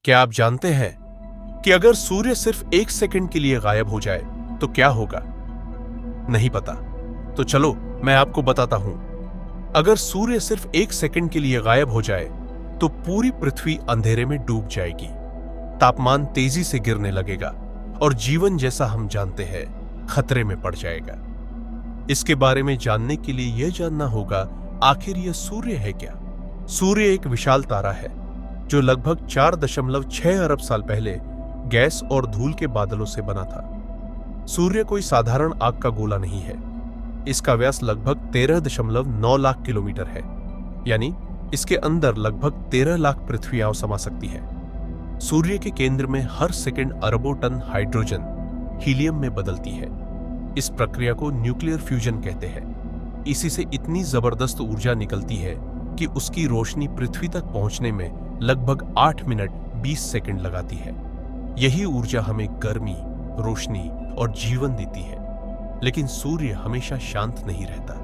क्या आप जानते हैं कि अगर सूर्य सिर्फ 1 सेकंड के लिए गायब हो जाए तो क्या होगा? नहीं पता? तो चलो मैं आपको बताता हूं। अगर सूर्य सिर्फ 1 सेकंड के लिए गायब हो जाए तो पूरी पृथ्वी अंधेरे में डूब जाएगी, तापमान तेजी से गिरने लगेगा और जीवन जैसा हम जानते हैं खतरे में पड़ जाएगा। इसके बारे में जानने के लिए यह जानना होगा, आखिर यह सूर्य है क्या? सूर्य एक विशाल तारा है जो लगभग 4.6 अरब साल पहले गैस और धूल के बादलों से बना था। सूर्य कोई साधारण आग का गोला नहीं है। इसका व्यास लगभग 13.9 लाख किलोमीटर है, यानी इसके अंदर लगभग 13 लाख पृथ्वियां समा सकती है। सूर्य के केंद्र में हर सेकंड अरबों टन हाइड्रोजन हीलियम में बदलती है। इस प्रक्रिया को न्यूक्लियर फ्यूजन कहते हैं। इसी से इतनी जबरदस्त ऊर्जा निकलती है कि उसकी रोशनी पृथ्वी तक पहुंचने में लगभग 8 मिनट 20 सेकंड लगाती है। यही ऊर्जा हमें गर्मी, रोशनी और जीवन देती है। लेकिन सूर्य हमेशा शांत नहीं रहता।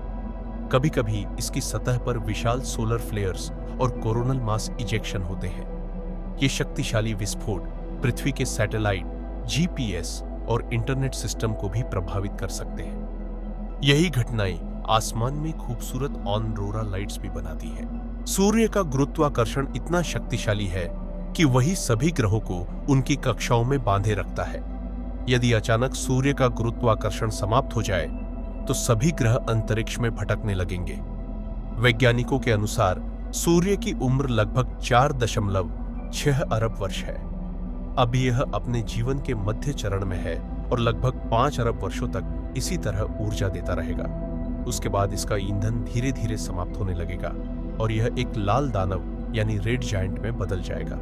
कभी कभी इसकी सतह पर विशाल सोलर फ्लेयर्स और कोरोनल मास इजेक्शन होते हैं। ये शक्तिशाली विस्फोट पृथ्वी के सैटेलाइट, जीपीएस और इंटरनेट सिस्टम को भी प्रभावित कर सकते हैं। यही घटनाएं आसमान में खूबसूरत ऑनरोरा लाइट्स भी बनाती हैं। सूर्य का गुरुत्वाकर्षण इतना शक्तिशाली है कि वही सभी ग्रहों को उनकी कक्षाओं में बांधे रखता है। यदि अचानक सूर्य का गुरुत्वाकर्षण समाप्त हो जाए तो सभी ग्रह अंतरिक्ष में भटकने लगेंगे। वैज्ञानिकों के अनुसार सूर्य की उम्र लगभग 4.6 अरब वर्ष है। अब यह अपने जीवन के मध्य चरण में है और लगभग 5 अरब वर्षों तक इसी तरह ऊर्जा देता रहेगा। उसके बाद इसका ईंधन धीरे धीरे समाप्त होने लगेगा और यह एक लाल दानव यानी रेड जायंट में बदल जाएगा।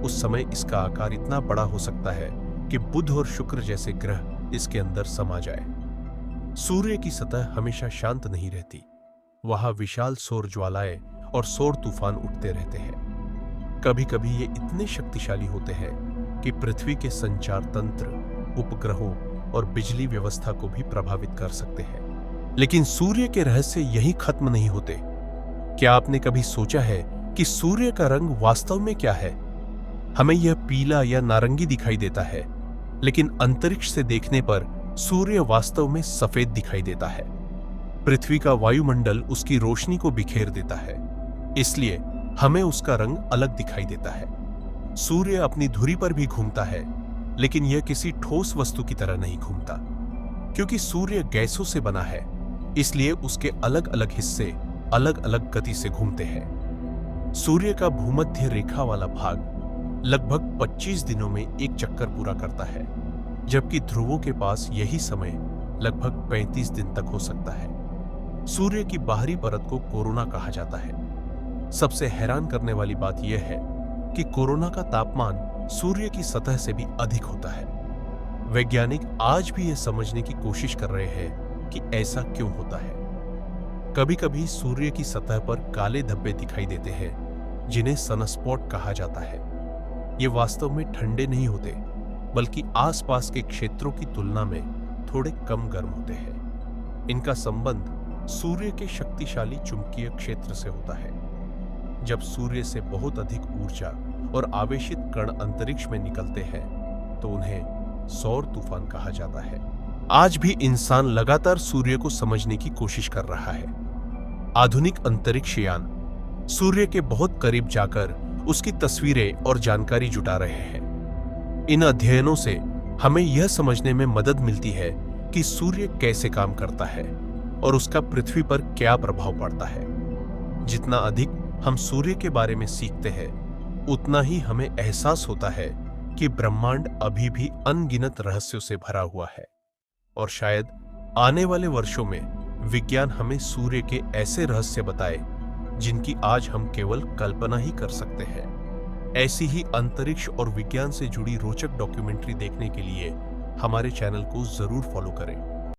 उस समय इसका आकार इतना बड़ा हो सकता है कि बुध और शुक्र जैसे ग्रह इसके अंदर समा जाए। सूर्य की सतह हमेशा शांत नहीं रहती। वहां विशाल सौर ज्वालाएं और सौर तूफान उठते रहते हैं। कभी कभी ये इतने शक्तिशाली होते हैं कि पृथ्वी के संचार तंत्र, उपग्रहों और बिजली व्यवस्था को भी प्रभावित कर सकते हैं। लेकिन सूर्य के रहस्य यही खत्म नहीं होते। क्या आपने कभी सोचा है कि सूर्य का रंग वास्तव में क्या है? हमें यह पीला या नारंगी दिखाई देता है, लेकिन अंतरिक्ष से देखने पर सूर्य वास्तव में सफेद दिखाई देता है। पृथ्वी का वायुमंडल उसकी रोशनी को बिखेर देता है, इसलिए हमें उसका रंग अलग दिखाई देता है। सूर्य अपनी धुरी पर भी घूमता है, लेकिन यह किसी ठोस वस्तु की तरह नहीं घूमता। क्योंकि सूर्य गैसों से बना है, इसलिए उसके अलग अलग हिस्से अलग अलग गति से घूमते हैं। सूर्य का भूमध्य रेखा वाला भाग लगभग 25 दिनों में एक चक्कर पूरा करता है, जबकि ध्रुवों के पास यही समय लगभग 35 दिन तक हो सकता है। सूर्य की बाहरी परत को कोरोना कहा जाता है। सबसे हैरान करने वाली बात यह है कि कोरोना का तापमान सूर्य की सतह से भी अधिक होता है। वैज्ञानिक आज भी यह समझने की कोशिश कर रहे हैं कि ऐसा क्यों होता है। कभी कभी सूर्य की सतह पर काले धब्बे दिखाई देते हैं, जिन्हें सनस्पॉट कहा जाता है। ये वास्तव में ठंडे नहीं होते, बल्कि आसपास के क्षेत्रों की तुलना में थोड़े कम गर्म होते हैं। इनका संबंध सूर्य के शक्तिशाली चुंबकीय क्षेत्र से होता है। जब सूर्य से बहुत अधिक ऊर्जा और आवेशित कण अंतरिक्ष में निकलते हैं तो उन्हें सौर तूफान कहा जाता है। आज भी इंसान लगातार सूर्य को समझने की कोशिश कर रहा है। आधुनिक अंतरिक्ष यान सूर्य के बहुत करीब जाकर उसकी तस्वीरें और जानकारी जुटा रहे हैं। इन अध्ययनों से हमें यह समझने में मदद मिलती है कि सूर्य कैसे काम करता है और उसका पृथ्वी पर क्या प्रभाव पड़ता है। जितना अधिक हम सूर्य के बारे में सीखते हैं, उतना ही हमें एहसास होता है कि ब्रह्मांड अभी भी अनगिनत रहस्यों से भरा हुआ है। और शायद आने वाले वर्षों में विज्ञान हमें सूर्य के ऐसे रहस्य बताए जिनकी आज हम केवल कल्पना ही कर सकते हैं। ऐसी ही अंतरिक्ष और विज्ञान से जुड़ी रोचक डॉक्यूमेंट्री देखने के लिए हमारे चैनल को जरूर फॉलो करें।